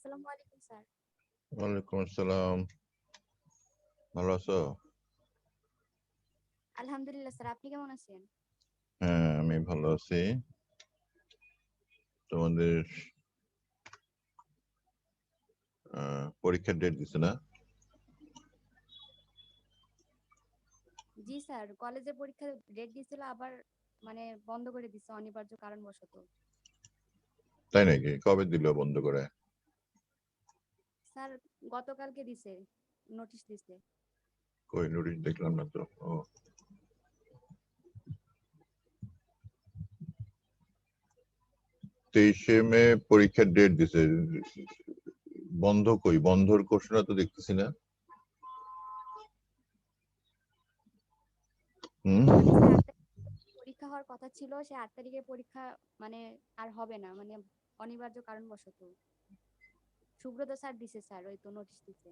আসসালামু আলাইকুম স্যার। ওয়ালাইকুম আসসালাম। ভালো আছো? আলহামদুলিল্লাহ স্যার, আপনি কেমন আছেন? হ্যাঁ, আমি ভালো আছি। তোমাদের পরীক্ষার ডেট দিছে না? জি স্যার, কলেজের পরীক্ষা ডেট দিয়েছিল, আবার বন্ধ করে দিচ্ছে অনিবার্য কারণবশত। তাই নাকি? কবে দিল বন্ধ করে? স্যার গতকালকে দিছে, নোটিশ দিছে। কই নোটিশ দেখলাম না তো। ও 23শে মে পরীক্ষার ডেট দিছে। বন্ধ কই? বন্ধর ঘোষণা তো দেখতেছি না। মানে স্যার হুম। 8 তারিখে পরীক্ষা হওয়ার কথা ছিল, সে 8 তারিখে পরীক্ষা মানে আর হবে না, অনিবার্য কারণবশত। সুব্রত স্যার দিছে, স্যার ওই তো নোটিশ দিছে।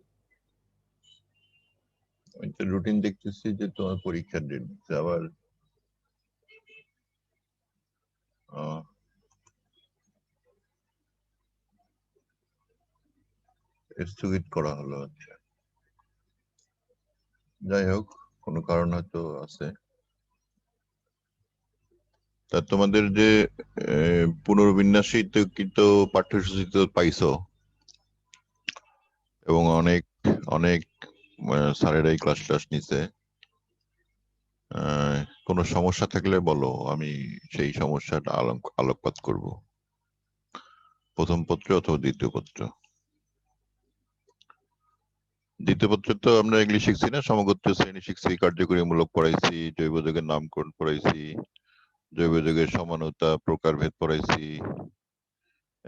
আমি তো রুটিন দেখতেছি যে তোমার পরীক্ষার ডেট দিচ্ছে আবার। আহ, স্থগিত করা হলো। আচ্ছা, যাই হোক, কোনো কারণ হয়তো আছে। তা তোমাদের যে পুনর্বিন্যাসিত পাঠ্যসূচি তো পাইছো, এবং জি স্যার। অনেক অনেক স্যারেরাই ক্লাস ক্লাস নিছে। কোনো সমস্যা থাকলে বলো, আমি সেই সমস্যাটা আলোকপাত করব। প্রথম পত্র অথবা দ্বিতীয় পত্র। দ্বিতীয় পত্রে তো আমরা ইংলিশ শিখছি না, সমগোত্র শ্রেণী শিখছি, কার্যকরীমূলক পড়াইছি, জৈব যৌগের নামকরণ পড়াইছি, জৈব যৌগের সমানতা প্রকারভেদ পড়াইছি,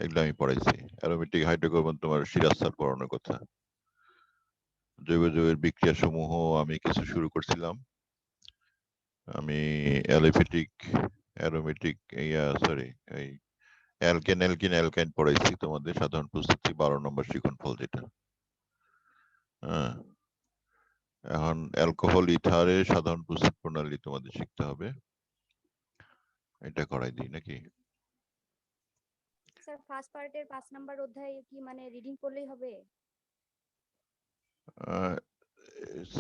এগুলো আমি পড়াইছি। অ্যারোমেটিক হাইড্রোকার্বন তোমার সিরাজ স্যার পড়ানোর কথা। জৈব যৌগের বিক্রিয়া সমূহ আমি কিছু শুরু করছিলাম। আমি অ্যালিফেটিক অ্যারোমেটিক সরি এই অ্যালকেন পড়াইছি তোমাদের সাধারণ প্রস্তুতি 12 নম্বর শিক্ষণফল যেটা। হ্যাঁ, এখন অ্যালকোহল ইথারের সাধারণ প্রস্তুত প্রণালী তোমাদের শিখতে হবে। এটা করাই দিই নাকি? স্যার ফার্স্ট পার্টের 5 নাম্বার অধ্যায় কি রিডিং করলেই হবে?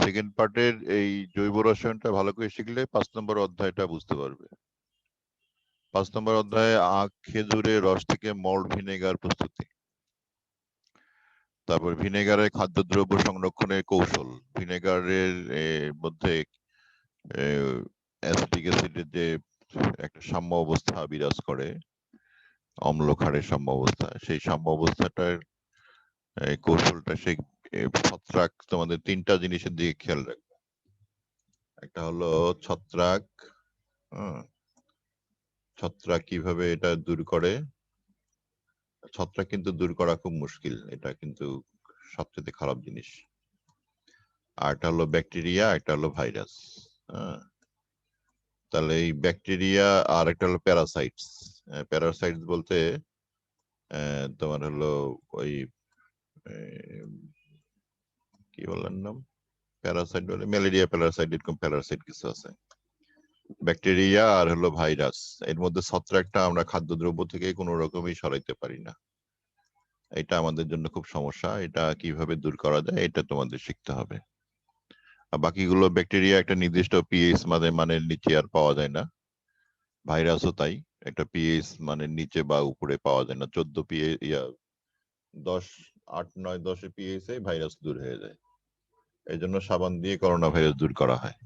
সেকেন্ড পার্টের এই জৈব রসায়নটা ভালো করে শিখলে 5 নম্বর অধ্যায়টা বুঝতে পারবে। 5 নম্বর জি অধ্যায়ে স্যার। আখ খেজুরের রস থেকে মল্ট ভিনেগার প্রস্তুতি, তারপর ভিনেগারের খাদ্যদ্রব্য সংরক্ষণের কৌশল, ভিনেগারের মধ্যে অ্যাসিটিক অ্যাসিডের যে একটা সাম্য অবস্থা বিরাজ করে, অম্ল ক্ষারের সাম্য অবস্থা, সেই সাম্য অবস্থাটার কৌশলটা সেই ছত্রাক, তোমাদের 3টা জিনিসের দিকে খেয়াল রাখবে। একটা হলো ছত্রাক। ছত্রাক কিভাবে এটা দূর করে। ছত্রাক কিন্তু দূর করা খুব মুশকিল, এটা কিন্তু সবচেয়ে খারাপ জিনিস। আর একটা হলো ব্যাকটেরিয়া, একটা হলো ভাইরাস। তাহলে এই ব্যাকটেরিয়া আর একটা হলো প্যারাসাইটস। প্যারাসাইটস বলতে তোমার হলো ওই কি বললাম নাম, প্যারাসাইট বলে ম্যালেরিয়া প্যারাসাইট, এরকম প্যারাসাইট কিছু আছে। ব্যাকটেরিয়া আর হলো ভাইরাস, এর মধ্যে ছত্রাকটা আমরা খাদ্যদ্রব্য থেকে কোনো রকমই সরাইতে পারি না। এটা আমাদের জন্য খুব সমস্যা, এটা কিভাবে দূর করা যায় এটা তোমাদের শিখতে হবে। আর বাকিগুলো ব্যাকটেরিয়া একটা নির্দিষ্ট পিএইচ মানের নিচে আর পাওয়া যায় না, ভাইরাসও তাই, একটা পিএইচ মানের নিচে বা উপরে পাওয়া যায় না। 14 পিএইচ 10 8 9 10 পিএইচ এ ভাইরাস দূর হয়ে যায়। এই জন্য সাবান দিয়ে করোনা ভাইরাস দূর করা হয়।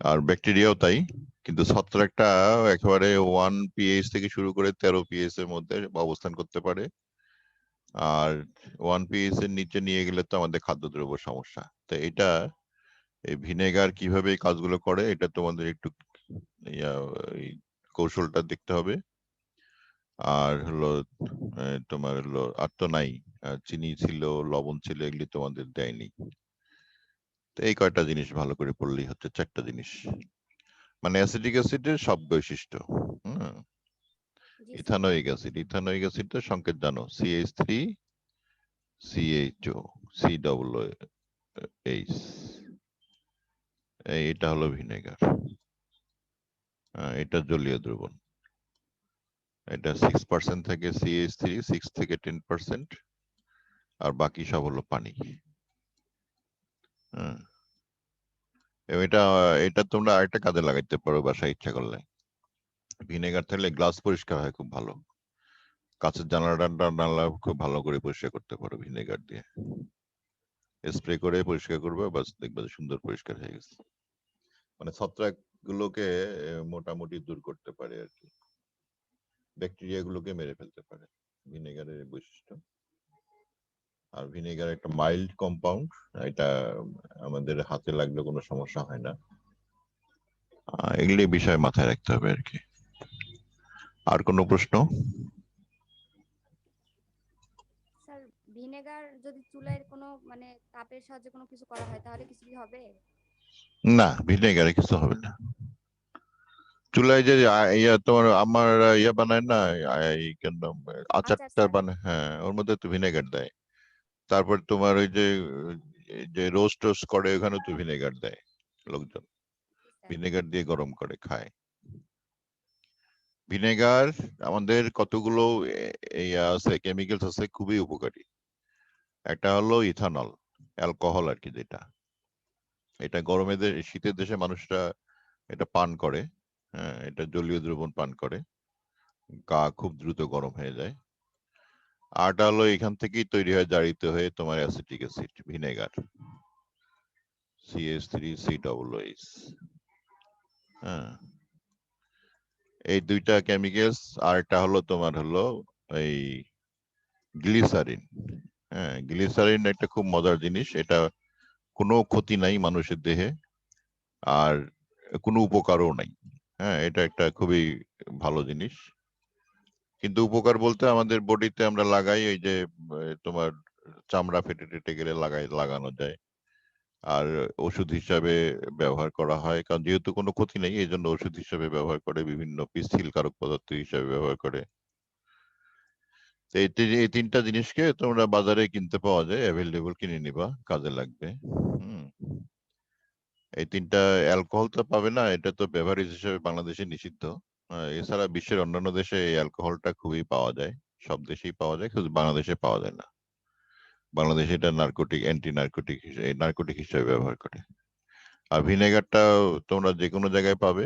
আর ব্যাকটেরিয়াও তাই, কিন্তু ছত্রাকটা একেবারে 1 পিএইচ থেকে শুরু করে 13 পিএইচ এর মধ্যে অবস্থান করতে পারে। আর 1 পিএইচ এর নিচে নিয়ে গেলে তো আমাদের খাদ্যদ্রব্য সমস্যা। তো এটা এই ভিনেগার কিভাবে এই কাজগুলো করে এটা তোমাদের একটু এই কৌশলটা দেখতে হবে। আর হলো তোমার হলো আর তো নাই, চিনি ছিল, লবণ ছিল, এগুলি তোমাদের দেয়নি। তো এই কয়টা জিনিস ভালো করে পড়লেই হচ্ছে, 4টা জিনিস, মানে অ্যাসিটিক অ্যাসিডের সব বৈশিষ্ট্য। হম জি স্যার। ইথানোয়িক অ্যাসিডের সংকেত জানো, CH3 CHO COOH। এটা হলো ভিনেগার, এটা জলীয় দ্রবণ। এটা 6% থেকে CH3, 6 থেকে 10%, আর বাকি সব হলো পানি। হ্যাঁ, এটা এটা তোমরা আরেকটা কাজে লাগাইতে পারো বাসায় ইচ্ছা করলে। ভিনেগার থাকলে গ্লাস পরিষ্কার হয় খুব ভালো, কাঁচের জানালা খুব ভালো করে পরিষ্কার করতে পারো ভিনেগার দিয়ে। স্প্রে করে পরিষ্কার করবে, বাস দেখবে যে সুন্দর পরিষ্কার হয়ে গেছে। মানে ছত্রাক গুলোকে মোটামুটি দূর করতে পারে আর কি, ব্যাকটেরিয়া গুলোকে মেরে ফেলতে পারে ভিনেগারের বৈশিষ্ট্য। আর ভিনেগার একটা মাইল্ড কম্পাউন্ড, এটা আমাদের হাতে লাগলে কোনো সমস্যা হয় না। এগুলি বিষয় মাথায় রাখতে হবে আর কি। আর কোনো প্রশ্ন? স্যার ভিনেগার যদি চুলায় কোনো মানে তাপের সাহায্যে কোনো কিছু করা হয় তাহলে কিছু কি হবে? না, ভিনেগারে কিছু হবে না। চুলায় যে তোমার আমার ইয়া বানায় না, আচার আচারটা স্যার। বানায়, হ্যাঁ ওর মধ্যে তো ভিনেগার দেয়। তারপর তোমার ওই যে রোস্ট টোস্ট করে ওখানে তো ভিনেগার দেয় লোকজন, স্যার ভিনেগার দিয়ে গরম করে খায়। ভিনেগার আমাদের কতগুলো আছে, কেমিক্যালস আছে খুবই উপকারী। একটা হলো ইথানল, অ্যালকোহল আর কি, যেটা এটা শীতের দেশে মানুষরা এটা পান করে। হ্যাঁ, এটা জলীয় দ্রবণ পান করে, গা খুব দ্রুত গরম হয়ে যায়। আরটা হলো এখান থেকেই তৈরি হয় জারিত হয়ে তোমার অ্যাসিটিক অ্যাসিড, ভিনেগার, CH3COOH। হ্যাঁ, এই দুইটা কেমিক্যালস। আর একটা হলো তোমার হলো এই গ্লিসারিন। হ্যাঁ, গ্লিসারিন একটা খুব মজার জিনিস, এটা কোনো ক্ষতি নাই মানুষের দেহে, আর কোনো উপকারও নাই। হ্যাঁ, এটা একটা খুবই ভালো জিনিস। কিন্তু উপকার বলতে আমাদের বডিতে আমরা লাগাই, ওই যে তোমার চামড়া ফেটে টেটে গেলে লাগানো যায়। আর ওষুধ হিসাবে ব্যবহার করা হয়, কারণ যেহেতু কোনো ক্ষতি নেই এই জন্য ওষুধ হিসাবে ব্যবহার করে, বিভিন্ন পিচ্ছিল কারক পদার্থ হিসাবে ব্যবহার করে। তো এই তিনটা জিনিসকে তোমরা বাজারে কিনতে পাওয়া যায়, অ্যাভেলেবল, কিনে নিবা, কাজে লাগবে। হুম, এই তিনটা। অ্যালকোহল তো পাবে না, এটা তো বেভারেজ হিসেবে বাংলাদেশে নিষিদ্ধ। এছাড়া বিশ্বের অন্যান্য দেশে এই অ্যালকোহলটা খুবই পাওয়া যায়, সব দেশেই পাওয়া যায়, শুধু বাংলাদেশে পাওয়া যায় না। বাংলাদেশে এটা নার্কোটিক হিসেবে ব্যবহার করে। আর ভিনেগারটা তোমরা যে কোনো জায়গায় পাবে,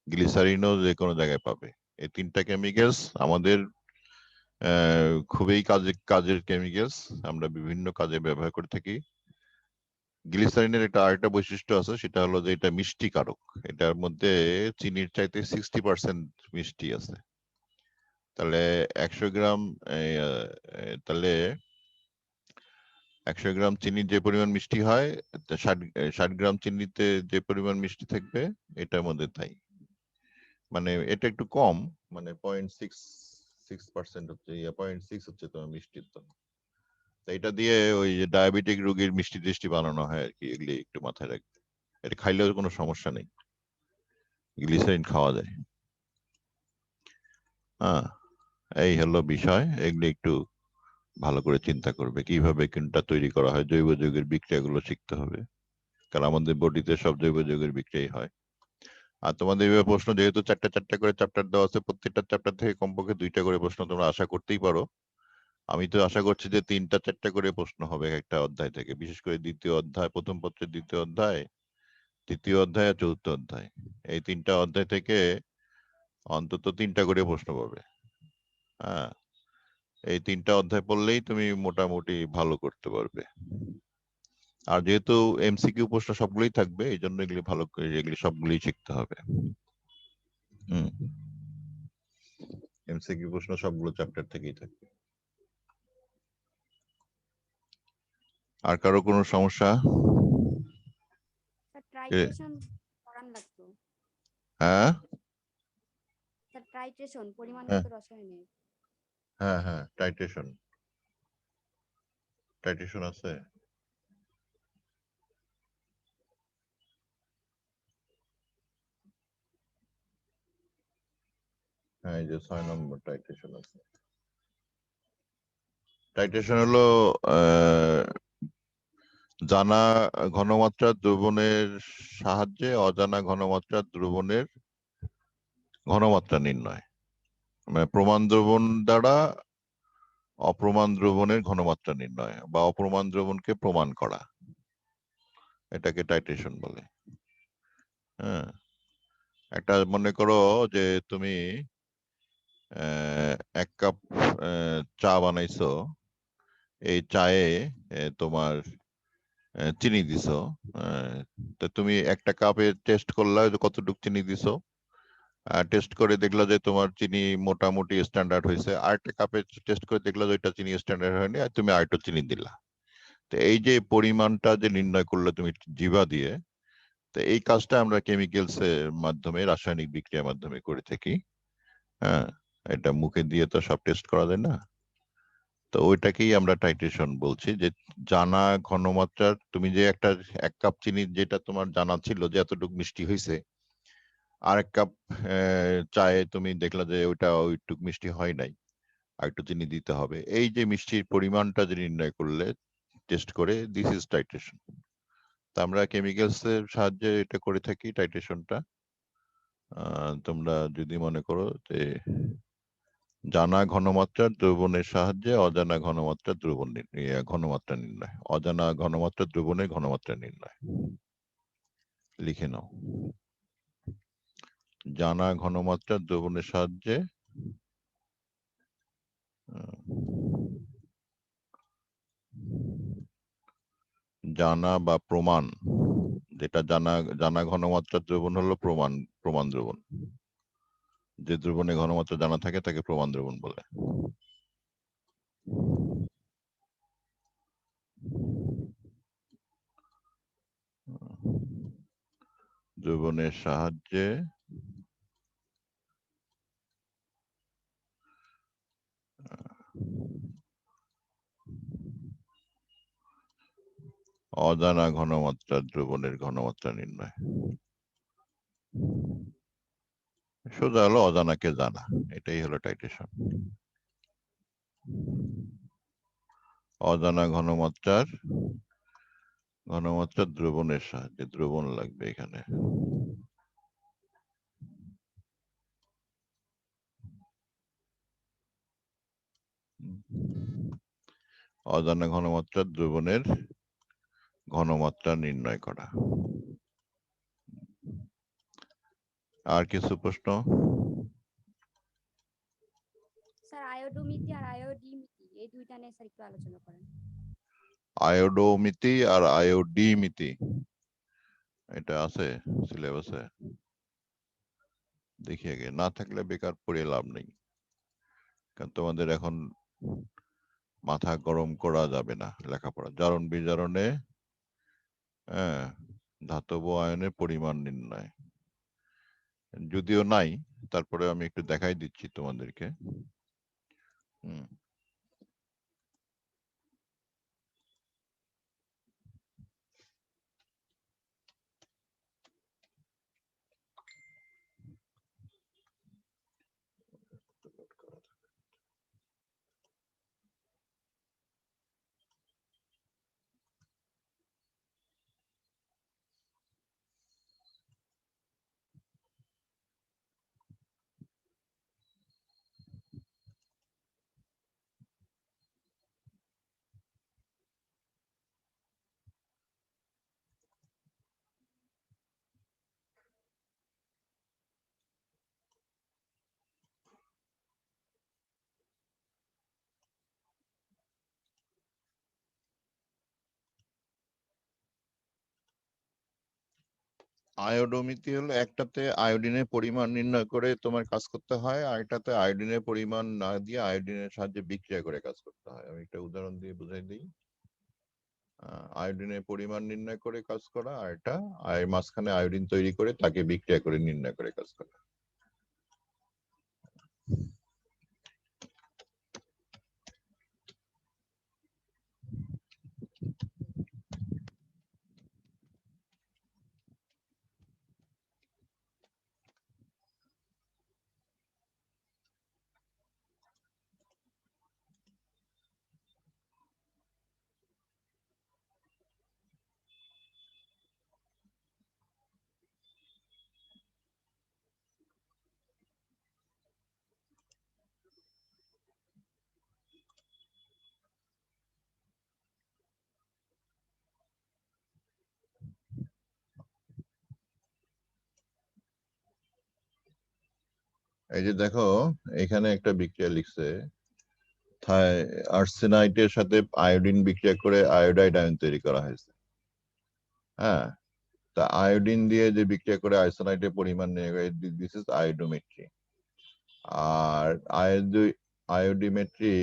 গ্লিসারিনও যে কোনো জায়গায় পাবে। এই তিনটা কেমিক্যালস আমাদের খুবই কাজের কেমিক্যালস, আমরা বিভিন্ন কাজে ব্যবহার করে থাকি। গ্লিসারিনের একটা আরেকটা বৈশিষ্ট্য আছে, সেটা হলো যে এটা মিষ্টি কারক। এটার মধ্যে চিনির চাইতে 60% মিষ্টি আছে। তাহলে 100 গ্রাম তাহলে 100 গ্রাম চিনির যে পরিমাণ মিষ্টি হয়, 60 গ্রাম চিনিতে যে পরিমাণ মিষ্টি থাকবে এটার মধ্যে তাই। মানে এটা একটু কম, মানে 0.6% হচ্ছে, 0.6 হচ্ছে তোমার মিষ্টির তো। এটা দিয়ে ওই যে ডায়াবেটিক রোগীর মিষ্টি টিষ্টি বানানো হয় আর কি, এগুলি একটু মাথায় রাখবে। এটা খাইলেও কোনো সমস্যা নেই, গ্লিসারিন খাওয়া যায়। হ্যাঁ, এই হলো বিষয়। এগুলি একটু ভালো করে চিন্তা করবে কিভাবে কোনটা তৈরি করা হয়, জৈব যৌগের বিক্রিয়াগুলো শিখতে হবে, কারণ আমাদের বডিতে সব জৈব যৌগের বিক্রিয়াই হয়। আর তোমাদের এইভাবে প্রশ্ন যেহেতু চারটা করে চ্যাপ্টার দেওয়া আছে, প্রত্যেকটা চ্যাপ্টার থেকে কমপক্ষে 2টা করে প্রশ্ন তোমরা আশা করতেই পারো। আমি তো আশা করছি যে 3টা 4টা করে প্রশ্ন হবে একটা অধ্যায় থেকে, বিশেষ করে দ্বিতীয় অধ্যায়, প্রথম পত্রের দ্বিতীয় অধ্যায়, তৃতীয় অধ্যায় আর চতুর্থ অধ্যায়। এই 3টা অধ্যায় থেকে অন্তত 3টা করে প্রশ্ন পাবে। হ্যাঁ, এই 3টা অধ্যায় পড়লেই তুমি মোটামুটি ভালো করতে পারবে। আর যেহেতু MCQ প্রশ্ন সবগুলোই থাকবে, এই জন্য এগুলি ভালো করে, এগুলি সবগুলোই শিখতে হবে। হুম, MCQ প্রশ্ন সবগুলো চ্যাপ্টার থেকেই থাকবে। আর কারো কোনো সমস্যা? স্যার ট্রাইট্রেশন করান লাগতো। হ্যাঁ স্যার ট্রাইট্রেশন পরিমাণ হ্যাঁ মতো রসায়নের। হ্যাঁ, টাইট্রেশন আছে। হ্যাঁ, এই যে 6 নম্বর টাইট্রেশন আছে। টাইট্রেশন হলো জানা ঘনমাত্রার দ্রবণের সাহায্যে অজানা ঘনমাত্রার দ্রবণের ঘনমাত্রা নির্ণয়। প্রমাণ দ্রবণ দ্বারা অপ্রমাণ দ্রবণের ঘনমাত্রা নির্ণয় বা অপ্রমাণ দ্রবণকে প্রমাণ করা, এটাকে টাইট্রেশন বলে। হ্যাঁ, একটা মনে করো যে তুমি 1 কাপ চা বানাইছো, এই চায়ে তোমার চিনি দিছো। তো তুমি একটা কাপে টেস্ট করলা যে কতটুকু চিনি দিছো, টেস্ট করে দেখলা যে তোমার চিনি মোটামুটি স্ট্যান্ডার্ড হয়েছে। আরেকটা কাপে টেস্ট করে দেখলা যে ওইটা চিনি স্ট্যান্ডার্ড হয়নি, আর তুমি আরেকটু চিনি দিলা। তো এই যে পরিমাণটা যে নির্ণয় করলে তুমি জিভা দিয়ে, তো এই কাজটা আমরা কেমিক্যালস এর মাধ্যমে, রাসায়নিক বিক্রিয়ার মাধ্যমে করে থাকি। হ্যাঁ, এটা মুখে দিয়ে তো সব টেস্ট করা যায় না। তো ওইটাকেই আমরা টাইট্রেশন বলছি, যে জানা ঘনমাত্রার, তুমি যে একটা 1 কাপ চিনি যেটা তোমার জানা ছিল যে এতটুকু মিষ্টি হয়েছে, আর 1 কাপ চায়ে তুমি দেখলা যে ওইটা ওইটুক মিষ্টি হয় নাই, আর একটু চিনি দিতে হবে। এই যে মিষ্টির পরিমাণটা যে নির্ণয় করলে টেস্ট করে, দিস ইজ টাইট্রেশন। তা আমরা কেমিক্যালস এর সাহায্যে এটা করে থাকি টাইট্রেশনটা। তোমরা যদি মনে করো যে জানা ঘনমাত্রার দ্রবণের সাহায্যে অজানা ঘনমাত্রার ঘনমাত্রা নির্ণয়, অজানা ঘনমাত্রার দ্রবণের ঘনমাত্রা নির্ণয়। লিখে নাও, জানা ঘনমাত্রার দ্রবণের সাহায্যে জানা বা প্রমাণ, যেটা জানা, জানা ঘনমাত্রার দ্রবণ হলো প্রমাণ দ্রবণ। যে দ্রবণের ঘনমাত্রা জানা থাকে তাকে প্রমাণ দ্রবণ বলে। দ্রবণের সাহায্যে অজানা ঘনমাত্রার দ্রবণের ঘনমাত্রা নির্ণয়। সোজা হলো অজানাকে জানা, এটাই হলো টাইট্রেশন। অজানা ঘনমাত্রার দ্রবণের সাহায্যে, দ্রবণ লাগবে এখানে। অজানা ঘনমাত্রার দ্রবণের ঘনমাত্রা নির্ণয় করা। আর কিছু প্রশ্ন? স্যার আয়োডোমিতি আর আয়োডিমিতি এই দুইটা নিয়ে স্যার একটু আলোচনা করেন। আয়োডোমিতি আর আয়োডিমিতি, এটা আছে সিলেবাসে? দেখি আগে, না থাকলে বেকার পড়ে লাভ নেই, কারণ তোমাদের এখন মাথা গরম করা যাবে না লেখাপড়া। জারণ বিজারণে ধাতব আয়নের পরিমাণ নির্ণয়, যদিও নাই, তারপরে আমি একটু দেখাই দিচ্ছি তোমাদেরকে। হুম, আয়োডোমিতি হলো একটাতে আয়োডিনের পরিমাণ নির্ণয় করে তোমার কাজ করতে হয়, আর এটাতে আয়োডিনের পরিমাণ না দিয়ে আয়োডিনের সাহায্যে বিক্রিয়া করে কাজ করতে হয়। আমি একটা উদাহরণ দিয়ে বুঝাই দিই। আয়োডিনের পরিমাণ নির্ণয় করে কাজ করা, আর এটা মাঝখানে আয়োডিন তৈরি করে তাকে বিক্রিয়া করে নির্ণয় করে কাজ করা। এই যে দেখো এখানে একটা বিক্রিয়া লিখছে, আর্সেনাইটের সাথে আয়োডিন বিক্রিয়া করে আয়োডাইড আয়ন তৈরি করা হয়েছে। হ্যাঁ, তা আয়োডিন দিয়ে যে বিক্রিয়া করে আর্সেনাইটের পরিমাণ নিয়ে দিস ইজ আয়োডোমেট্রি। আর আয়োডিমেট্রি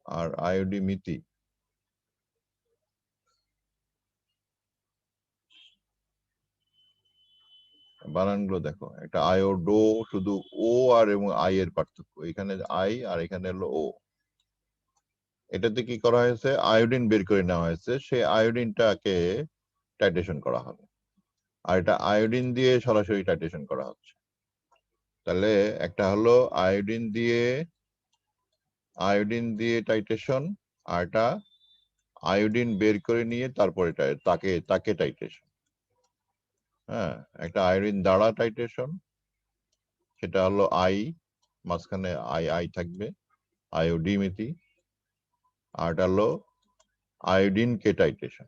আর আয়োডিমিতি বানানগুলো দেখো, একটা আয়োডো শুধু ও আর এবং আই এর পার্থক্য, এখানে আই আর এখানে হলো ও। এটাতে কি করা হয়েছে, আয়োডিন বের করে নেওয়া হয়েছে, সেই আয়োডিনটাকে টাইট্রেশন করা হবে, আর এটা আয়োডিন দিয়ে সরাসরি টাইট্রেশন করা হচ্ছে। তাহলে একটা হলো আয়োডিন দিয়ে টাইট্রেশন, আর এটা আয়োডিন বের করে নিয়ে তারপরে তাকে টাইট্রেশন। হ্যাঁ, একটা আয়োডিন দ্বারা টাইট্রেশন, সেটা হলো আই, মাঝখানে আই থাকবে, আয়োডিমিতি। আর এটা হলো আয়োডিন কে টাইট্রেশন,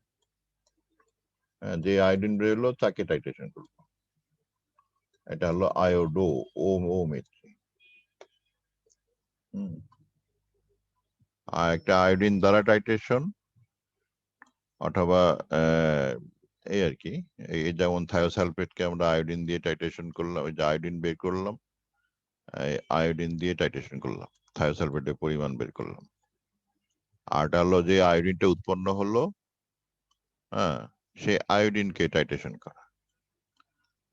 যে আয়োডিন বেরোলো তাকে টাইট্রেশন করবো, এটা হলো আয়োডো ও মেট্রি। আর একটা আয়োডিন দ্বারা টাইট্রেশন অথবা এই আর কি, এই যেমন থায়োসালফেটকে আমরা আয়োডিন দিয়ে টাইট্রেশন করলাম, ওই যে আয়োডিন বের করলাম, আয়োডিন দিয়ে টাইট্রেশন করলাম, থায়োসালফেটের পরিমাণ বের করলাম। আর এটা হলো যে আয়োডিনটা উৎপন্ন হলো, হ্যাঁ, সে আয়োডিনকে টাইট্রেশন করা,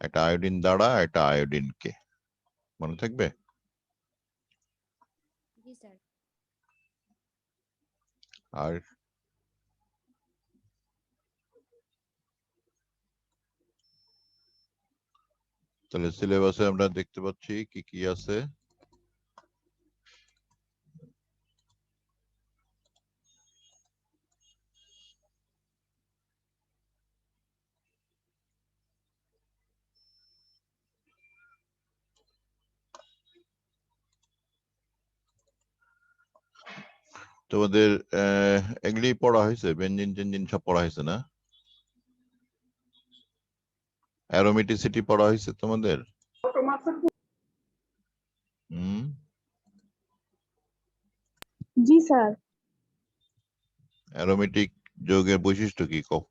একটা আয়োডিন দ্বারা একটা আয়োডিনকে, মনে থাকবে? জি স্যার। আর তাহলে সিলেবাসে আমরা দেখতে পাচ্ছি কি কি আছে। তোমাদের এগুলি পড়া হয়েছে, বেঞ্জিন টেঞ্জিন সব পড়া হয়েছে না? অ্যারোমেটিসিটি পড়া হয়েছে তোমাদের? জি স্যার। অ্যারোমেটিক যৌগের বৈশিষ্ট্য কি কও?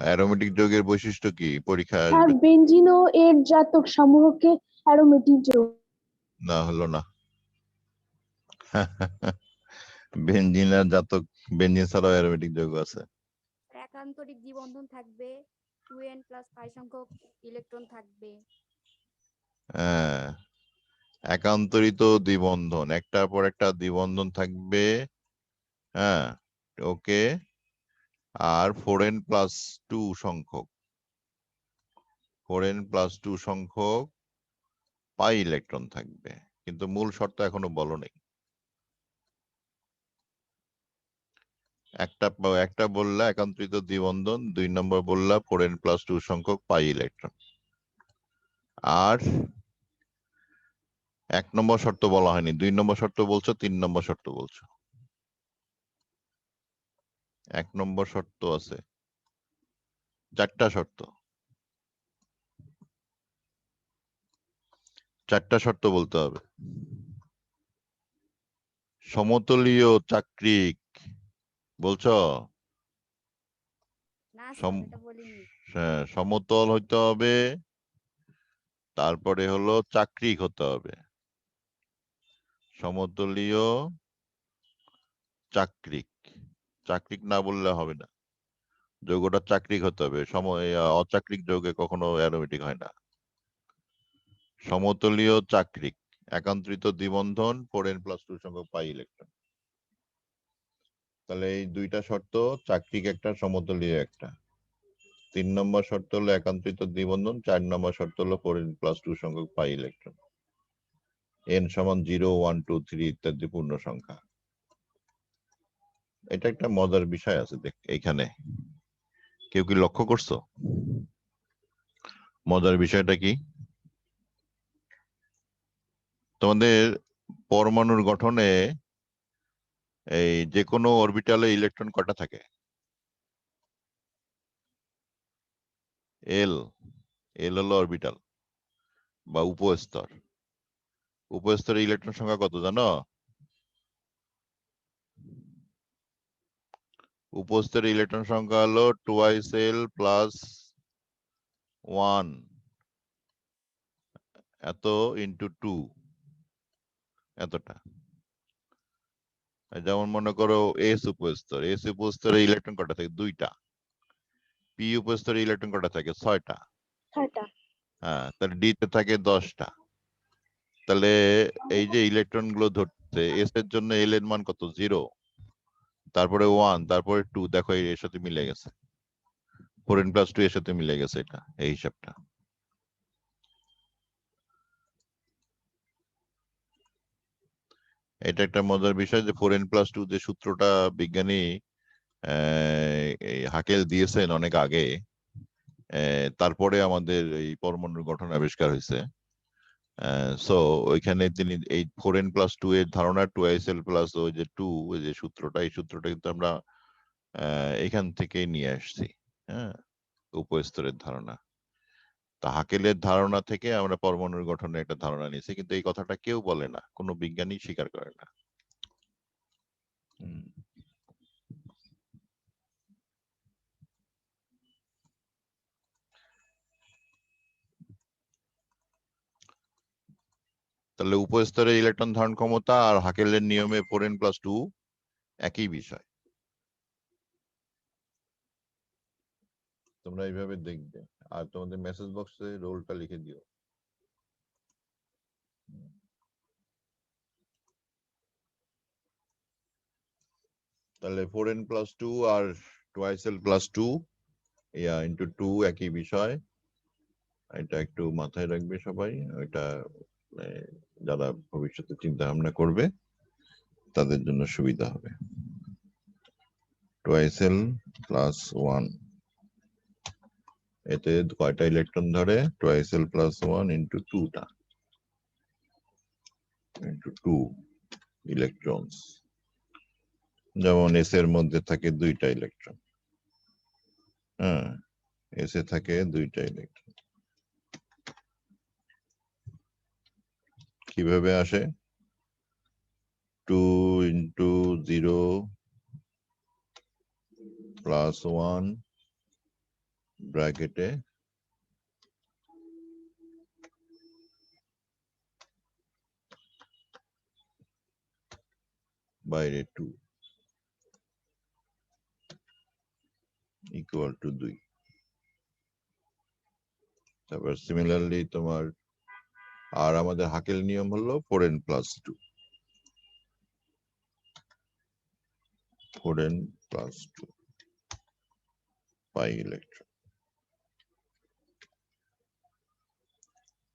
অ্যারোমেটিক যৌগের বৈশিষ্ট্য কি পরীক্ষায় স্যার আসবে? বেনজিন ও এর জাতক সমূহকে অ্যারোমেটিক যৌগ। না, হলো না। বেঞ্জিন আর জাতক, বেঞ্জিন ছাড়াও অ্যারোমেটিক যৌগ আছে। একান্তরিক দ্বিবন্ধন থাকবে, 2n+5 সংখ্যক ইলেকট্রন থাকবে। হ্যাঁ, একান্তরিত দ্বিবন্ধন, একটার পর একটা দ্বিবন্ধন থাকবে। হ্যাঁ, ওকে। আর 4n+2 সংখ্যক, 4n+2 সংখ্যক পাই ইলেকট্রন থাকবে, কিন্তু মূল শর্ত এখনো বলো নেই। একটা বললা একান্তরিত দ্বিবন্ধন, 2 নম্বর বললা 4n+2 সংখ্যক পাই ইলেকট্রন। আর 1 নম্বর শর্ত বলা হয়নি, 2 নম্বর শর্ত বলছো, 3 নম্বর শর্ত বলছো। 1 নম্বর শর্ত আছে, 4টা শর্ত, 4টা শর্ত বলতে হবে। সমতলীয় চাক্রিক বলছো? না স্যার, এটা বলিনি। সমতল হইতে হবে, তারপরে হলো চাক্রিক হতে হবে, সমতলীয় চাক্রিক। চাক্রিক না বললে হবে না, যৌগটা চাক্রিক হতে হবে, অচাক্রিক যৌগে কখনো অ্যারোমেটিক হয় না। সমতলীয় চাক্রিক, একান্তরিত দ্বিবন্ধন, 4n+2 সংখ্যক পাই ইলেকট্রন। তাহলে এই 2টা শর্ত, চাক্রিক একটা, সমতলীয় একটা। 3 নম্বর শর্ত হলো একান্তরিত দ্বিবন্ধন, 4 নম্বর শর্ত হলো 4n+2 সংখ্যক পাই ইলেকট্রন। n সমান 0 1 2 3 ইত্যাদি পূর্ণ সংখ্যা। এটা একটা মজার বিষয় আছে দেখ এখানে, কেউ কি লক্ষ্য করছো মজার বিষয়টা কি? তোমাদের পরমাণুর গঠনে এই যে কোনো অরবিটালে ইলেকট্রন কটা থাকে? এল এল হলো অরবিটাল বা উপস্তর। উপস্তরে ইলেকট্রন সংখ্যা কত জানো? উপস্তরে ইলেকট্রন সংখ্যা হলো 2s প্লাস 1 এত ইন্টু 2 এতটা। যেমন মনে করো এস উপস্তরে ইলেকট্রন কটা থাকে? 2টা। পি উপস্তরে ইলেকট্রন কটা থাকে? 6টা। 6টা। হ্যাঁ, তাহলে ডি তে থাকে 10টা। তাহলে এই যে ইলেকট্রন গুলো ধরতে এস এর জন্য এল এর মান কত? 0, তারপরে 1, তারপরে 2, দেখো এর সাথে মিলে গেছে, 4n + 2 এর সাথে মিলে গেছে। এটা এই হিসাবটা। এটা একটা মজার বিষয় যে 4n + 2 যে সূত্রটা বিজ্ঞানী হাকেল দিয়েছেন অনেক আগে, তারপরে আমাদের এই পরমাণুর গঠন আবিষ্কার হয়েছে। সো ওইখানে তিনি এই 4n + 2 এর ধারণা 2sl প্লাস ওই যে 2 ওই যে সূত্রটা, এই সূত্রটা কিন্তু আমরা এখান থেকেই নিয়ে আসছি। হ্যাঁ, উপস্তরের ধারণা। তা হাকেলের ধারণা থেকে আমরা পরমাণুর গঠনের একটা ধারণা নিয়েছি, কিন্তু এই কথাটা কেউ বলে না, কোনো বিজ্ঞানী স্বীকার করে না। তাহলে উপস্তরে ইলেকট্রন ধারণ ক্ষমতা আর হাকেলের নিয়মে 4n + 2 একই বিষয়। তোমরা এইভাবে দেখবে আর তোমাদের মেসেজ বক্সে রোলটা লিখে দিও। তাহলে 4n + 2 আর 2sl + 2 ইন্টু 2 একই বিষয়। এটা একটু মাথায় রাখবে সবাই। এটা যারা ভবিষ্যতে চিন্তা ভাবনা করবে তাদের জন্য সুবিধা হবে। 2sl + 1 এতে কয়টা ইলেকট্রন ধরে? 2sl + 1 ইন্টু 2টা ইন্টু 2 ইলেকট্রনস। যেমন এস এর মধ্যে থাকে 2টা ইলেকট্রন। হ্যাঁ, এস এ থাকে 2টা ইলেকট্রন। কিভাবে আসে? 2 ইন্টু 0 প্লাস 1 ব্র্যাকেটে বাইরে 2 ইকুয়াল টু 2। তারপর সিমিলারলি তোমার আর আমাদের হাকেল নিয়ম হলো 4n + 2 4n + 2 পাই ইলেকট্রন।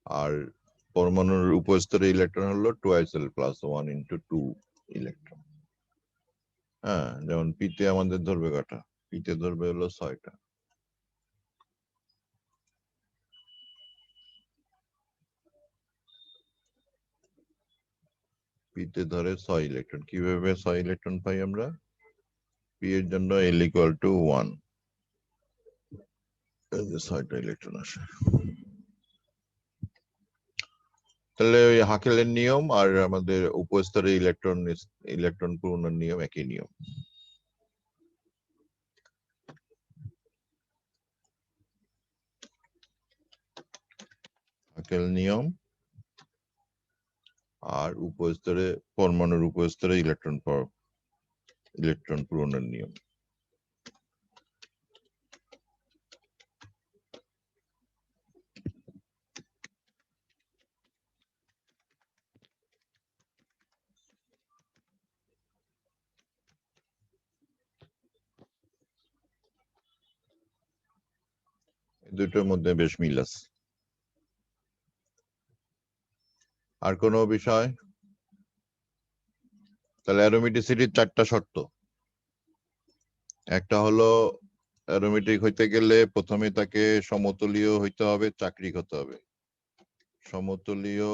আর পরমাণুর উপস্তরে ইলেকট্রন হলো 2sl + 1 ইন্টু 2 ইলেকট্রন। হ্যাঁ, যেমন পিতে আমাদের ধরবে কটা? পিতে ধরবে হলো 6টা। পিতে ধরে 6 ইলেকট্রন। কিভাবে 6 ইলেকট্রন পাই আমরা? পি এর জন্য l = 1, এই যে 6টা ইলেকট্রন আসে। তাহলে ওই হাকেলের নিয়ম আর আমাদের উপস্তরে ইলেকট্রন পূরণের নিয়ম একই নিয়ম। হাকেল নিয়ম আর উপস্তরে পরমাণুর উপস্তরে ইলেকট্রন পূরণের নিয়ম। দুটোর মধ্যে বেশ মিল আছে। আর কোনো বিষয়? তাহলে অ্যারোমেটিসিটির 4টা শর্ত। একটা হলো অ্যারোমেটিক হইতে গেলে প্রথমে তাকে সমতলীয় হইতে হবে, চাকরিক হতে হবে। সমতলীয়,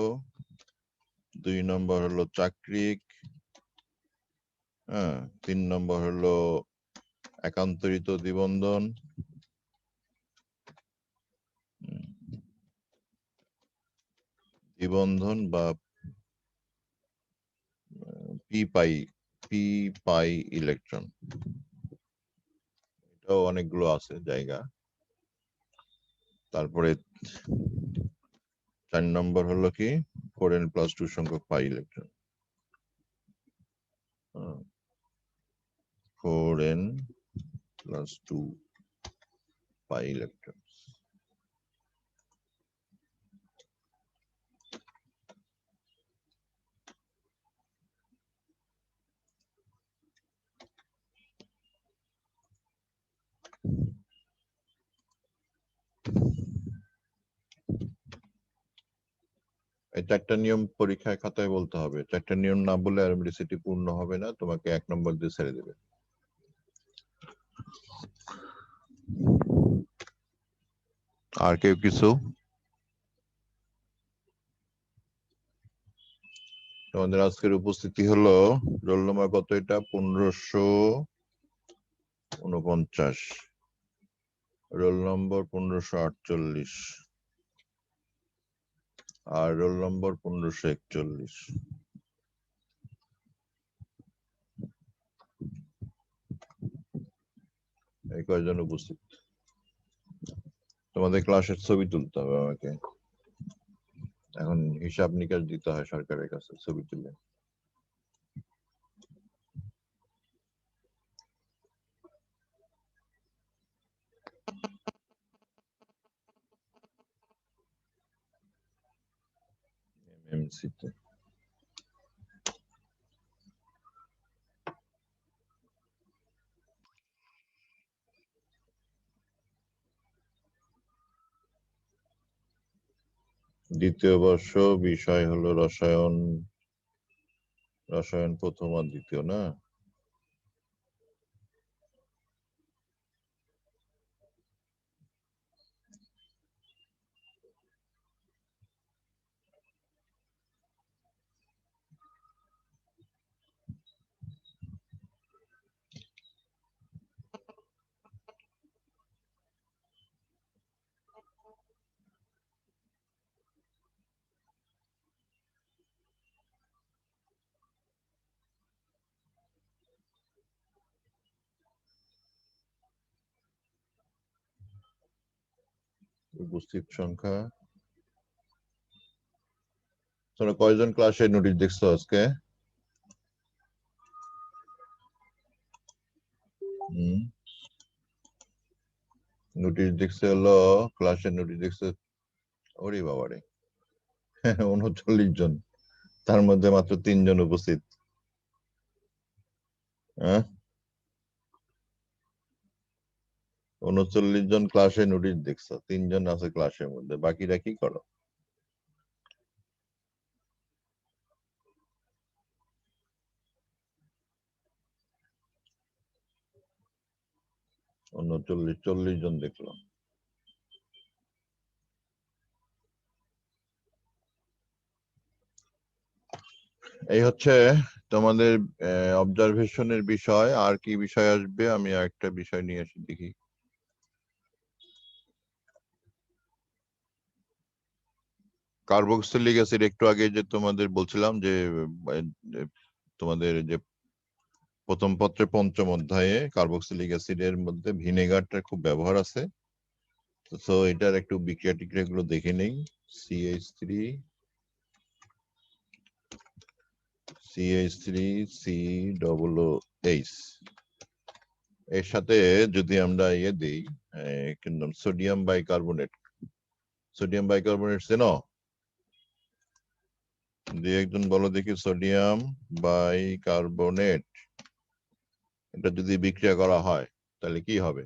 2 নম্বর হলো চাকরিক, হ্যাঁ, 3 নম্বর হলো একান্তরিত দ্বিবন্ধন, দ্বিবন্ধন বা পি পাই ইলেকট্রন। এটাও অনেকগুলো আছে জায়গা। তারপরে 4 নম্বর হলো কি 4n+2 সংখ্যক pi electron. 4n+2 pi electron. এই 4টা নিয়ম পরীক্ষায় খাতায় বলতে হবে। 4টা নিয়ম না বললে অ্যারোমেটিসিটি পূর্ণ হবে না, তোমাকে 1 নম্বর দিয়ে ছেড়ে দেবে। আর কেউ কিছু? তোমাদের আজকের উপস্থিতি হলো রোল নম্বর কত? এটা 1549, রোল নম্বর 1548 আর রোল নম্বর 1541। এই কয়জন উপস্থিত? তোমাদের ক্লাসের ছবি তুলতে হবে আমাকে, এখন হিসাব নিকাশ দিতে হয় সরকারের কাছে ছবি তুলে। MMC তে দ্বিতীয় বর্ষ, বিষয় হলো রসায়ন। রসায়ন প্রথম আর দ্বিতীয় না? উপস্থিত সংখ্যা। তোমরা কয়জন ক্লাসে নোটিশ দেখছো আজকে? নোটিশ দেখছে হলো, ক্লাসের নোটিশ দেখছে ওরে বাবারে 39 জন, তার মধ্যে মাত্র 3 জন উপস্থিত। হ্যাঁ, 39 জন ক্লাসে নোটিশ দেখছো, 3 জন আছে ক্লাসের মধ্যে, বাকিরা কি করো? অন্য 40 জন দেখলো। এই হচ্ছে তোমাদের অবজারভেশনের বিষয়। আর কি বিষয় আসবে? আমি একটা বিষয় নিয়ে আসি দেখি। কার্বক্সিলিক অ্যাসিড, একটু আগে যে তোমাদের বলছিলাম যে তোমাদের যে প্রথম পত্রে 5ম অধ্যায়ে কার্বক্সিলিক অ্যাসিডের মধ্যে ভিনেগারটার খুব ব্যবহার আছে। তো এটার একটু বিক্রিয়া টিক্রিয়া গুলো দেখে নেই। CH3COOH, এর সাথে যদি আমরা ইয়ে দিই সোডিয়াম বাইকার্বনেট। সোডিয়াম বাইকার্বনেট চেনো? দিয়ে একজন বলো দেখি, সোডিয়াম বাইকার্বনেট এটা যদি বিক্রিয়া করা হয় তাহলে কি হবে?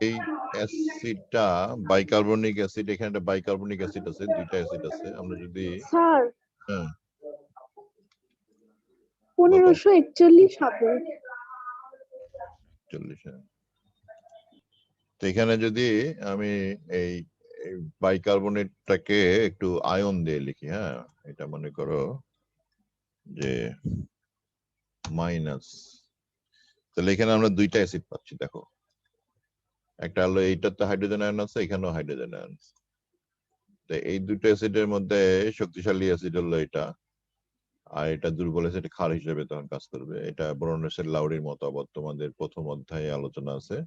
এই অ্যাসিডটা বাইকার্বনিক অ্যাসিড, এখানে একটা বাইকার্বনিক অ্যাসিড আছে, দুইটা অ্যাসিড আছে। আমরা যদি স্যার হ্যাঁ 1541 হবে। 40, হ্যাঁ। তো এখানে যদি আমি এই বাইকার্বনেটটাকে একটু আয়ন দিয়ে লিখি, হ্যাঁ, এটা মনে করো যে মাইনাস, তাহলে এখানে আমরা দুইটা অ্যাসিড পাচ্ছি। দেখো, একটা হলো এইটাতে হাইড্রোজেন আয়ন আছে, এখানেও হাইড্রোজেন আয়ন আছে। তো এই দুটো অ্যাসিডের মধ্যে শক্তিশালী অ্যাসিড হলো এটা, আর এটা দুর্বল অ্যাসিড ক্ষার হিসেবে তখন কাজ করবে। এটা ব্রোনসের লাউরির মতবাদ তোমাদের প্রথম অধ্যায়ে আলোচনা আছে,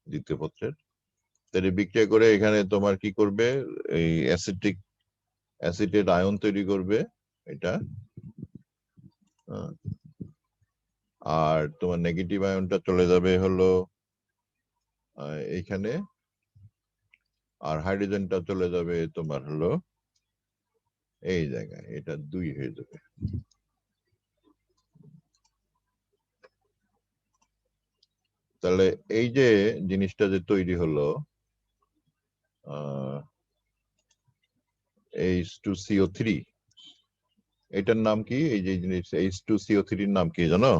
দ্বিতীয় পত্রের। তাহলে বিক্রিয়া করে এখানে তোমার কি করবে, এই অ্যাসিডের আয়ন তৈরি করবে এটা, আর তোমার নেগেটিভ আয়নটা চলে যাবে হলো এইখানে, আর হাইড্রোজেনটা চলে যাবে তোমার হলো এই জায়গায়, এটা 2 হয়ে যাবে। তাহলে এই যে জিনিসটা যে তৈরি হলো H2CO3, এটার নাম কি? এই যে জিনিস H2CO3 এর নাম কি জানো?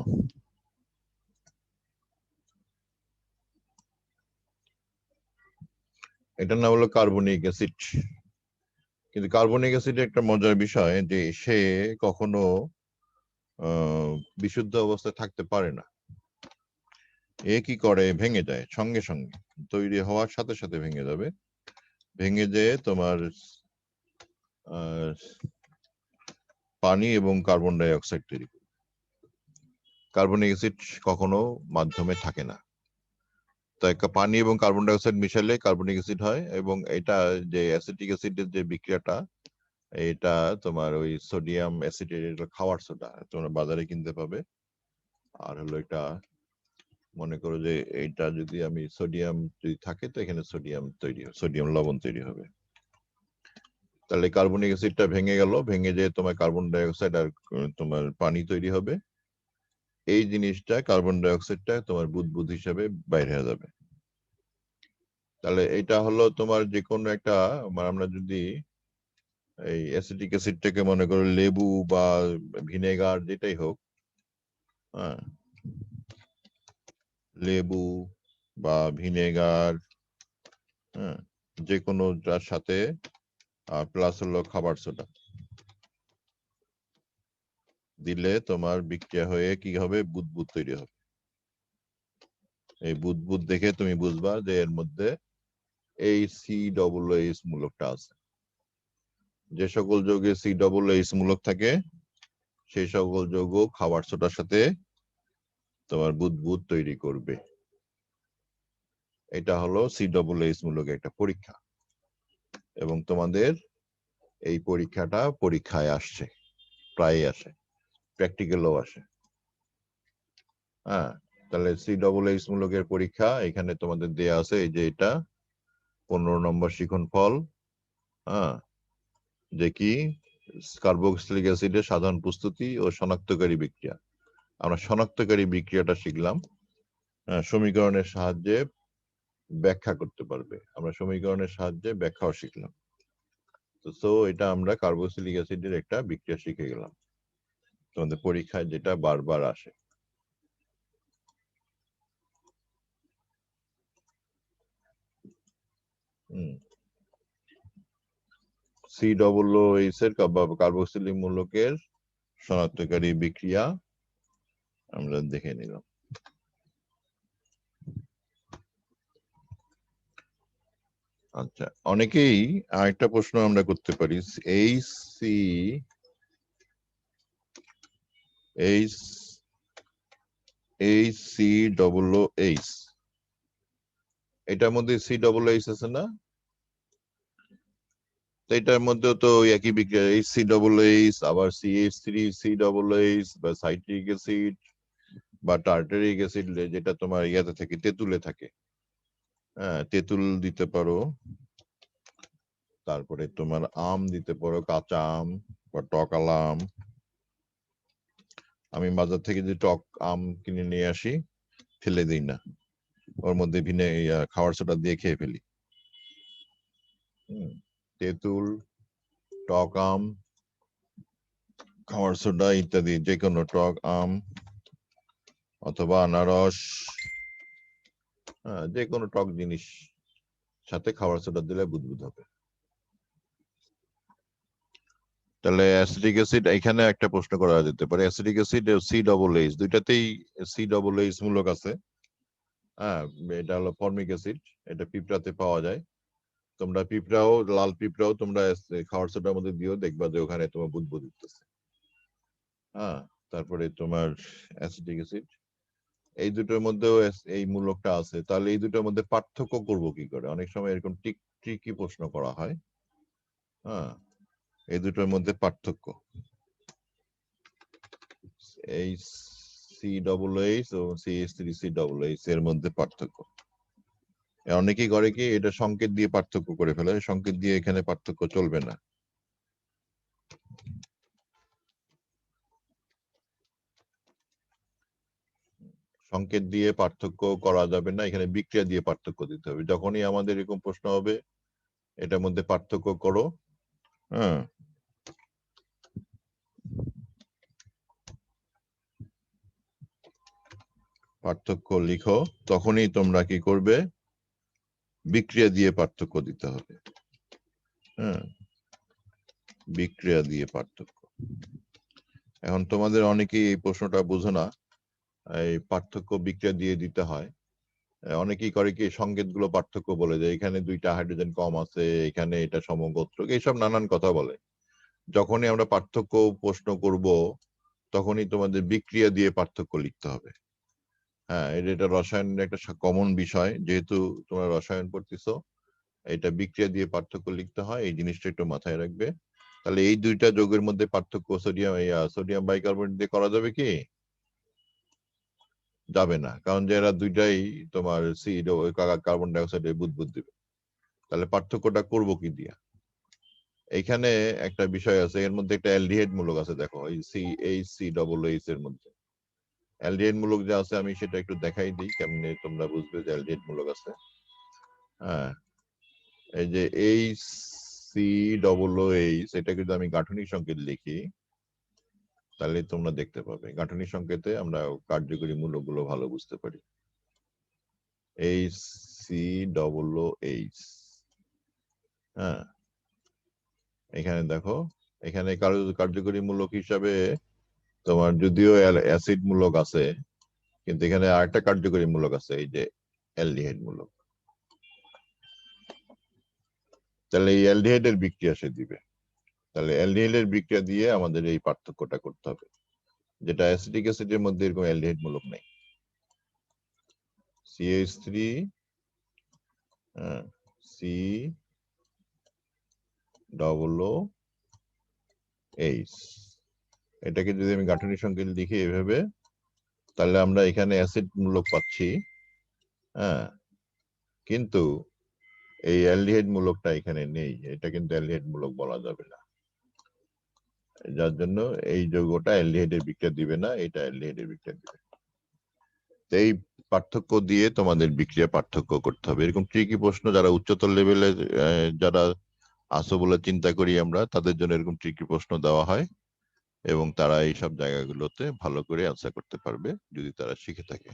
এটার নাম হলো কার্বনিক অ্যাসিড। কিন্তু কার্বনিক অ্যাসিডের একটা মজার বিষয় যে সে কখনো বিশুদ্ধ অবস্থায় থাকতে পারে না। এ কি করে, ভেঙে যায় সঙ্গে সঙ্গে, তৈরি হওয়ার সাথে সাথে ভেঙে যাবে, ভেঙে যেয়ে তোমার পানি এবং কার্বন ডাই অক্সাইড তৈরি করে। কার্বনিক অ্যাসিড কখনো মাধ্যমে থাকে না, তাই পানি এবং কার্বন ডাই অক্সাইড মিশালে কার্বনিক অ্যাসিড হয়। এবং এটা যে অ্যাসিটিক অ্যাসিডের যে বিক্রিয়াটা, এটা তোমার ওই সোডিয়াম অ্যাসিডের খাওয়ার সোডা তোমরা বাজারে কিনতে পাবে। আর হলো এটা মনে করো যে এইটা যদি আমি সোডিয়াম যদি থাকে, তো এখানে সোডিয়াম তৈরি হবে, সোডিয়াম লবণ তৈরি হবে। তাহলে কার্বনিক অ্যাসিডটা ভেঙে গেল, ভেঙে যেয়ে তোমার কার্বন ডাই অক্সাইড আর তোমার পানি তৈরি হবে। এই জিনিসটা কার্বন ডাই অক্সাইডটা তোমার বুদবুদ হিসেবে বাইরে হয়ে যাবে। তাহলে এটা হলো তোমার যে কোনো একটা, আমরা যদি এই অ্যাসিটিক অ্যাসিডটাকে মনে করো লেবু বা ভিনেগার যেটাই হোক, হ্যাঁ, লেবু বা ভিনেগার, হ্যাঁ, যে কোনো যার সাথে প্লাস হলো খাবার সোডা দিলে তোমার বিক্রিয়া হয়ে কি হবে, বুদবুদ তৈরি হবে। এই বুদবুদ দেখে তুমি বুঝবা যে এর মধ্যে এই COOH মূলকটা আছে। যে সকল যৌগে COOH মূলক থাকে সেই সকল যৌগ খাবার সোডার সাথে তোমার বুদবুদ তৈরি করবে। এটা হলো COOH মূলকের একটা পরীক্ষা, এবং তোমাদের এই পরীক্ষাটা পরীক্ষায় আসছে, প্রায় আসে, প্র্যাকটিক্যালও আসে। হ্যাঁ, তাহলে COOH মূলকের পরীক্ষা এখানে তোমাদের দেয়া আছে, এই যে এটা 15 নম্বর শিখন ফল, হ্যাঁ, যে কি কার্বক্সিলিক অ্যাসিডের সাধারণ প্রস্তুতি ও শনাক্তকারী বিক্রিয়া। আমরা শনাক্তকারী বিক্রিয়াটা শিখলাম, সমীকরণের সাহায্যে ব্যাখ্যা করতে পারবে, আমরা সমীকরণের সাহায্যে ব্যাখ্যাও শিখলাম। তো এটা আমরা কার্বক্সিলিক অ্যাসিডের একটা বিক্রিয়া শিখে গেলাম, তোমাদের পরীক্ষায় যেটা বারবার আসে। COOH এর কার্বক্সিলিক মূলকের শনাক্তকারী বিক্রিয়া আমরা দেখে নিলাম। আচ্ছা, অনেকেই আরেকটা প্রশ্ন আমরা করতে পারি, HCOOH, এটার মধ্যে COOH আছে না? তো এটার মধ্যে তো একই বিক্রিয়া, HCOOH আবার CH3COOH বা সাইট্রিক অ্যাসিড বা টার্টারিক অ্যাসিড, যেটা তোমার ইয়াতে থাকে, তেঁতুলে থাকে, হ্যাঁ, তেঁতুল দিতে পারো, তারপরে তোমার আম দিতে পারো, কাঁচা আম বা টক আম। আমি বাজার থেকে যে টক আম কিনে নিয়ে আসি, ফেলে দিই না, ওর মধ্যে খাবার সোডা দিয়ে খেয়ে ফেলি। তেঁতুল, টক আম, খাবার সোডা ইত্যাদি, যে কোনো টক আম অথবা আনারস, যে কোনো টক জিনিস সাথে খাবার সোডা দিলে বুদবুদ হবে। তাহলে অ্যাসিটিক অ্যাসিড, এখানে একটা প্রশ্ন করা যেতে পারে, অ্যাসিটিক অ্যাসিড C+H দুইটাতেই C+H মূলক আছে। এটা হলো ফর্মিক অ্যাসিড, এটা পিঁপড়াতে পাওয়া যায়। তোমরা পিঁপড়াও, লাল পিঁপড়াও তোমরা খাবার সোডার মধ্যে দিও, দেখবা যে ওখানে তোমার বুদবুদ উঠতেছে। তারপরে তোমার অ্যাসিটিক অ্যাসিড, এই দুটোর মধ্যেও এই মূলকটা আছে। তাহলে এই দুটোর মধ্যে পার্থক্য করব কি করে? অনেক সময় এরকম ট্রিকি প্রশ্ন করা হয়। এই দুটোর মধ্যে পার্থক্য, এই C+H ও CH3CH এর মধ্যে পার্থক্য। অনেকেই করে কি, এটা সংকেত দিয়ে পার্থক্য করে ফেলে। সংকেত দিয়ে এখানে পার্থক্য চলবে না। সংকেত দিয়ে পার্থক্য করা যাবে না, এখানে বিক্রিয়া দিয়ে পার্থক্য দিতে হবে। যখনই আমাদের এরকম প্রশ্ন হবে, এটার মধ্যে পার্থক্য করো, পার্থক্য লিখো, তখনই তোমরা কি করবে, বিক্রিয়া দিয়ে পার্থক্য দিতে হবে। বিক্রিয়া দিয়ে পার্থক্য। এখন তোমাদের অনেকেই এই প্রশ্নটা বুঝো না, এই পার্থক্য বিক্রিয়া দিয়ে দিতে হয়। অনেকেই করে কি, সংকেত গুলো পার্থক্য বলে যায়, এখানে 2টা হাইড্রোজেন কম আছে, এখানে এটা সমগোত্রক, এইসব নানান কথা বলে। যখনই আমরা পার্থক্য প্রশ্ন করব, তখনই তোমাদের বিক্রিয়া দিয়ে পার্থক্য লিখতে হবে। এটা রসায়নের একটা কমন বিষয়, যেহেতু তোমরা রসায়ন পড়তেছো, এটা বিক্রিয়া দিয়ে পার্থক্য লিখতে হয়, এই জিনিসটা একটু মাথায় রাখবে। তাহলে এই দুইটা যৌগের মধ্যে পার্থক্য সোডিয়াম বাইকার্বনেট দিয়ে করা যাবে কি? যাবে না, কারণ যে এরা দুইটাই তোমার কার্বন ডাই অক্সাইডে বুদবুদ দিবে। তাহলে পার্থক্যটা করব কি দিয়া? এখানে একটা বিষয় আছে, এর মধ্যে একটা অ্যালডিহাইড মূলক আছে, দেখো এই CH3CH এর মধ্যে অ্যালডিহাইড মূলক যে আছে, আমি সেটা একটু দেখাই দিই কেমনে তোমরা বুঝবে যে অ্যালডিহাইড মূলক আছে। এই যে CH, এটা কিন্তু আমি গাঠনিক সংকেত লিখি, তাহলে তোমরা দেখতে পাবে গাঠনিক সংকেতে আমরা কার্যকরী মূলকগুলো ভালো বুঝতে পারি। CH, এখানে দেখো, এখানে কার্যকরী মূলক হিসাবে তোমার যদিও অ্যাসিড মূলক আছে, কিন্তু এখানে আরেকটা কার্যকরী মূলক আছে, এই যে অ্যালডিহাইড মূলক। তাহলে এই অ্যালডিহাইডের বিক্রিয়া সে দিবে। তাহলে অ্যালডিহাইডের বিক্রিয়া দিয়ে আমাদের এই পার্থক্যটা করতে হবে, যেটা অ্যাসিটিক অ্যাসিডের মধ্যে এরকম অ্যালডিহাইড মূলক নেই। CH3 CH, এটাকে যদি আমি গাঠনিক সংকেত লিখি এভাবে, তাহলে আমরা এখানে অ্যাসিড মূলক পাচ্ছি, কিন্তু এই অ্যালডিহাইড মূলকটা এখানে নেই, এটা কিন্তু অ্যালডিহাইড মূলক বলা যাবে না, যার জন্য এই যৌগটা অ্যালডিহাইডের বিক্রিয়া দিবে না, এটা অ্যালডিহাইডের বিক্রিয়া দিবে। এই পার্থক্য দিয়ে তোমাদের বিক্রিয়া পার্থক্য করতে হবে। এরকম ট্রিকি প্রশ্ন যারা উচ্চতর লেভেলে যারা আসো বলে চিন্তা করি আমরা, তাদের জন্য এরকম ট্রিকি প্রশ্ন দেওয়া হয়, এবং তারা এইসব জায়গাগুলোতে ভালো করে আনসার করতে পারবে যদি তারা শিখে থাকে।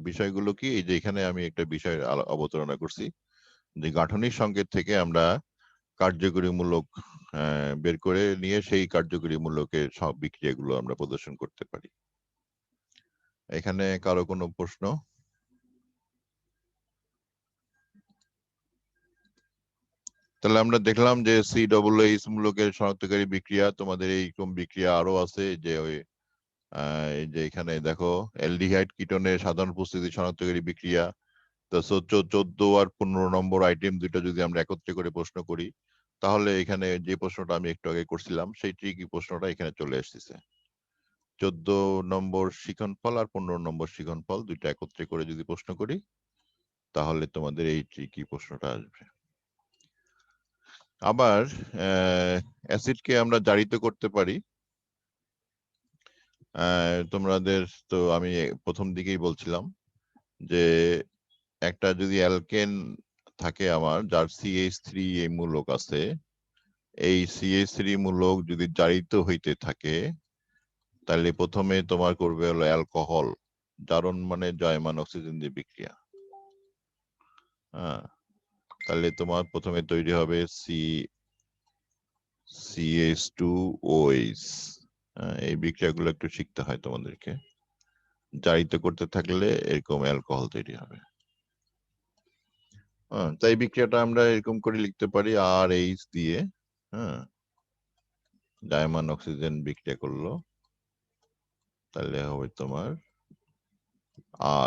বিষয়গুলো কি, এই যে এখানে আমি একটা বিষয় অবতারণা করছি, যে গাঠনিক সংকেত থেকে আমরা কার্যকরী মূলক বের করে নিয়ে সেই কার্যকরী মূলকের সব বিক্রিয়াগুলো আমরা প্রদর্শন করতে পারি। এখানে কারো কোনো প্রশ্ন? তাহলে আমরা দেখলাম যে CH মূলকের শনাক্তকারী বিক্রিয়া, তোমাদের এইরকম বিক্রিয়া আরো আছে, যে ওই এই যে এখানে দেখো অ্যালডিহাইড কিটোনের সাধারণ উপস্থিতি শনাক্তকারী বিক্রিয়া। তো 14 আর 15 নম্বর আইটেম দুইটা যদি আমরা একত্রে করে প্রশ্ন করি, তাহলে এখানে যে প্রশ্নটা আমি একটু আগে করছিলাম সেই ট্রিকি প্রশ্নটা এখানে চলে আসতেছে। 14 নম্বর শিখনফল আর 15 নম্বর শিখনফল দুইটা একত্রে করে যদি প্রশ্ন করি, তাহলে তোমাদের এই ট্রিকি প্রশ্নটা আসবে। আবার অ্যাসিডকে আমরা জারিত করতে পারি তোমাদের তো আমি প্রথম দিকেই বলছিলাম যে একটা যদি অ্যালকেন থাকে আমার যার CH3 এই মূলক আছে, এই CH3 মূলক যদি জারিত হইতে থাকে তাহলে প্রথমে তোমার করবে হলো অ্যালকোহল, জারণ মানে জায়মান অক্সিজেন দিয়ে বিক্রিয়া। হ্যাঁ, তাহলে তোমার প্রথমে তৈরি হবে CH2OH। এই বিক্রিয়াগুলো একটু শিখতে হয় তোমাদেরকে। জারিত করতে থাকলে এরকম অ্যালকোহল তৈরি হবে। তাই বিক্রিয়াটা আমরা এরকম করে লিখতে পারি RH দিয়ে। হ্যাঁ, জায়মান অক্সিজেন বিক্রিয়া করলো, তাহলে হবে তোমার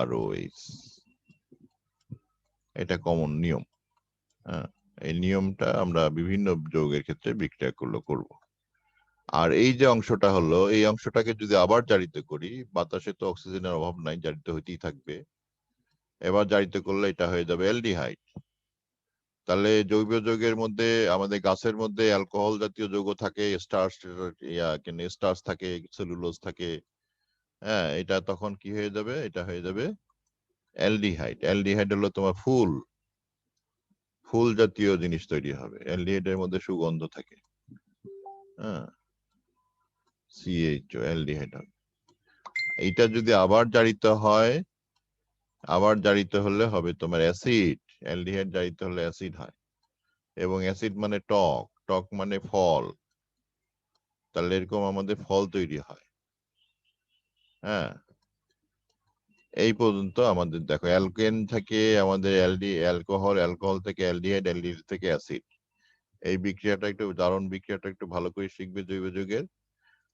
ROH। এটা কমন নিয়ম। হ্যাঁ, এই নিয়মটা আমরা বিভিন্ন যৌগের ক্ষেত্রে বিক্রিয়া করব। আর এই যে অংশটা হলো, এই অংশটাকে যদি আবার জারিত করি, বাতাসে তো অক্সিজেনের অভাব নাই, জারিত হইতেই থাকবে। এবার জারিত করলে এটা হয়ে যাবে অ্যালডিহাইড। তাহলে জৈব যৌগের মধ্যে আমাদের গাছের মধ্যে অ্যালকোহল জাতীয় যৌগ থাকে, স্টার্চ থাকে, সেলুলোজ থাকে। হ্যাঁ, এটা তখন কি হয়ে যাবে? এটা হয়ে যাবে অ্যালডিহাইড। অ্যালডিহাইড হলো তোমার ফুল জাতীয় জিনিস তৈরি হবে। অ্যালডিহাইডের মধ্যে সুগন্ধ থাকে। হ্যাঁ, CHO অ্যালডিহাইড হবে। এইটা যদি আবার জারিত হয়, আবার জারিত হলে হবে তোমার অ্যাসিড। অ্যালডিহাইড জারিত হলে অ্যাসিড হয়, এবং অ্যাসিড মানে টক, টক মানে ফল। তাহলে এরকম আমাদের ফল তৈরি হয়। হ্যাঁ, এই পর্যন্ত আমাদের দেখো অ্যালকেন থেকে আমাদের অ্যালকোহল থেকে অ্যালডিহাইড, অ্যালডিহাইড থেকে অ্যাসিড। এই বিক্রিয়াটা একটু জারণ বিক্রিয়াটা একটু ভালো করে শিখবে জৈব যৌগের।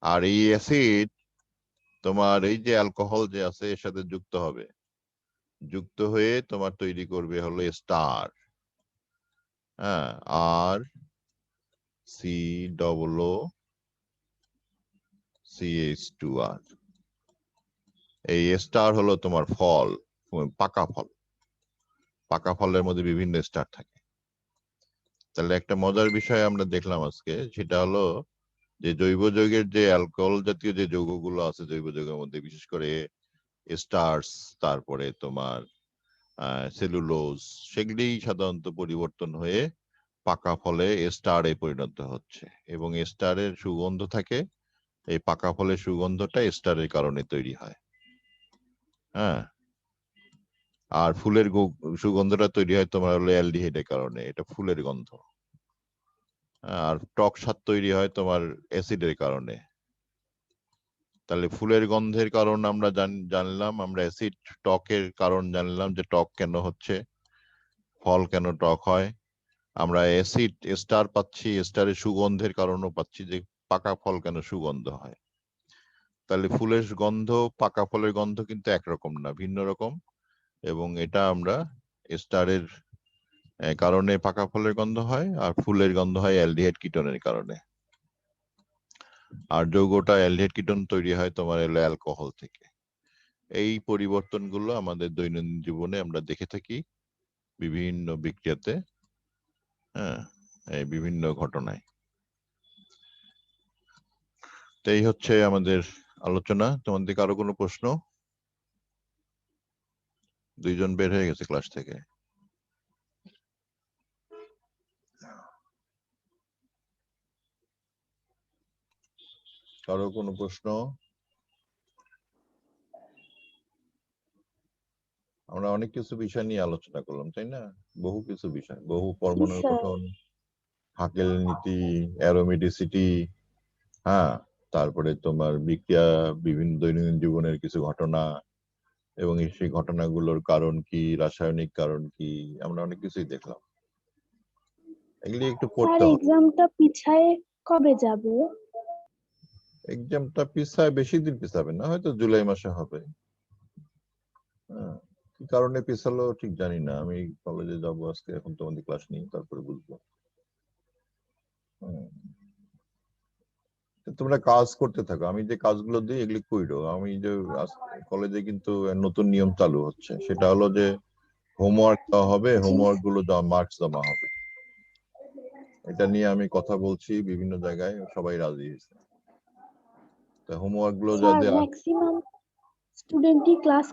আর এই অ্যাসিড তোমার এই যে অ্যালকোহল যে আছে এর সাথে যুক্ত হবে, যুক্ত হয়ে তোমার তৈরি করবে হলো স্টার। হ্যাঁ, RCOOCH2R। এই স্টার হলো তোমার ফল, পাকা ফল। পাকা ফলের মধ্যে বিভিন্ন স্টার থাকে। তাহলে একটা মজার বিষয় আমরা দেখলাম আজকে, সেটা হলো যে জৈব যৌগের যে অ্যালকোহল জাতীয় যে যৌগগুলো আছে জৈব যৌগের মধ্যে, বিশেষ করে স্টার্চ, তারপরে তোমার সেলুলোজ, সেগুলি সাধারণত পরিবর্তন হয়ে পাকা ফলে স্টারে পরিণত হচ্ছে, এবং স্টারের সুগন্ধ থাকে। এই পাকা ফলের সুগন্ধটা স্টারের কারণে তৈরি হয়। হ্যাঁ, আর ফুলের সুগন্ধটা তৈরি হয় তোমার হলো অ্যালডিহাইডের কারণে, এটা ফুলের গন্ধ। আর টক স্বাদ তৈরি হয় তোমার অ্যাসিডের কারণে। তাহলে ফুলের গন্ধের কারণ আমরা জানলাম, আমরা অ্যাসিড টকের কারণ জানলাম যে টক কেন হচ্ছে, ফল কেন টক হয়। আমরা অ্যাসিড স্টার পাচ্ছি, স্টারের সুগন্ধের কারণও পাচ্ছি, যে পাকা ফল কেন সুগন্ধ হয়। তাহলে ফুলের গন্ধ, পাকা ফলের গন্ধ কিন্তু একরকম না, ভিন্ন রকম। এবং এটা আমরা স্টারের কারণে পাকা ফলের গন্ধ হয়, আর ফুলের গন্ধ হয় অ্যালডিহাইড কিটোনের কারণে। আর যৌগটা অ্যালডিহাইড কিটোন তৈরি হয় তোমার অ্যালকোহল থেকে। এই পরিবর্তনগুলো আমাদের দৈনন্দিন জীবনে আমরা দেখে থাকি বিভিন্ন বিক্রিয়াতে। হ্যাঁ, এই বিভিন্ন ঘটনায়। তো এই হচ্ছে আমাদের আলোচনা। তোমাদের আরো কোনো প্রশ্ন? দুইজন বের হয়ে গেছে ক্লাস থেকে। কারো কোনো প্রশ্ন? আমরা অনেক কিছু বিষয় নিয়ে আলোচনা করলাম, তাই না? বহু কিছু বিষয়, বহু পরমাণুর স্যার। গঠন, হাকেল নীতি, অ্যারোমেটিসিটি। হ্যাঁ, তারপরে তোমার বিক্রিয়া, বিভিন্ন দৈনন্দিন জীবনের কিছু ঘটনা, এবং সেই ঘটনাগুলোর কারণ কি, রাসায়নিক কারণ কি, আমরা অনেক কিছুই দেখলাম। এগুলি একটু স্যার, পড়তে হবে। এক্সামটা পিছায়ে কবে যাবে? এক্সামটা পিছায়, বেশি দিন পিছাবে না, হয়তো জুলাই মাসে হবে। হ্যাঁ, কি কারণে পিছালো ঠিক জানি না। আমি কলেজে যাবো আজকে, এখন তোমাদের ক্লাস নিই, তারপরে বুঝবো। তোমরা কাজ করতে থাকো, আমি যে কাজগুলো দিই এগুলি কইরো। আমি যে কলেজে কিন্তু নতুন নিয়ম চালু হচ্ছে, সেটা হলো যে হোমওয়ার্ক দেওয়া হবে, হোমওয়ার্ক গুলো মার্কস জমা হবে। এটা নিয়ে আমি কথা বলছি বিভিন্ন জায়গায়, সবাই রাজি হয়েছে। হোমওয়ার্ক গুলো স্যার যা ম্যাক্সিমাম স্টুডেন্টই ক্লাস